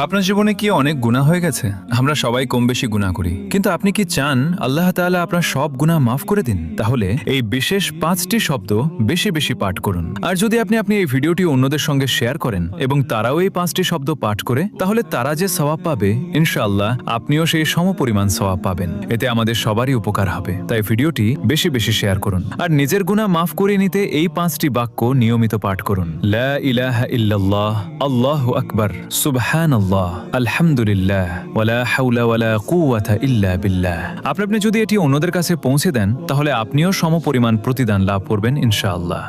আপনার জীবনে কি অনেক গুনাহ হয়ে গেছে? আমরা সবাই কম বেশি গুনাহ করি, কিন্তু আপনি কি চান আল্লাহ তাআলা আপনার সব গুনাহ মাফ করে দিন? তাহলে এই বিশেষ 5টি শব্দ বেশি বেশি পাঠ করুন। আর যদি আপনি এই ভিডিওটি অন্যদের সঙ্গে শেয়ার করেন এবং তারাও এই 5টি শব্দ পাঠ করে, তাহলে তারা যে সওয়াব পাবে, ইনশাআল্লাহ আপনিও সেই সমপরিমাণ সওয়াব পাবেন। এতে আমাদের সবারই উপকার হবে। তাই ভিডিওটি বেশি বেশি শেয়ার করুন। আর নিজের গুনাহ মাফ করে নিতে এই 5টি বাক্য নিয়মিত পাঠ করুন। লা ইলাহা ইল্লাল্লাহ, আল্লাহু আকবার, সুবহানাল্লাহ, আলহামদুলিল্লাহ, ওয়ালা হাওলা ওয়ালা কুওয়াতা ইল্লা বিল্লাহ। আপনি যদি এটি অন্যদের কাছে পৌঁছে দেন, তাহলে আপনিও সমপরিমাণ প্রতিদান লাভ করবেন ইনশাআল্লাহ।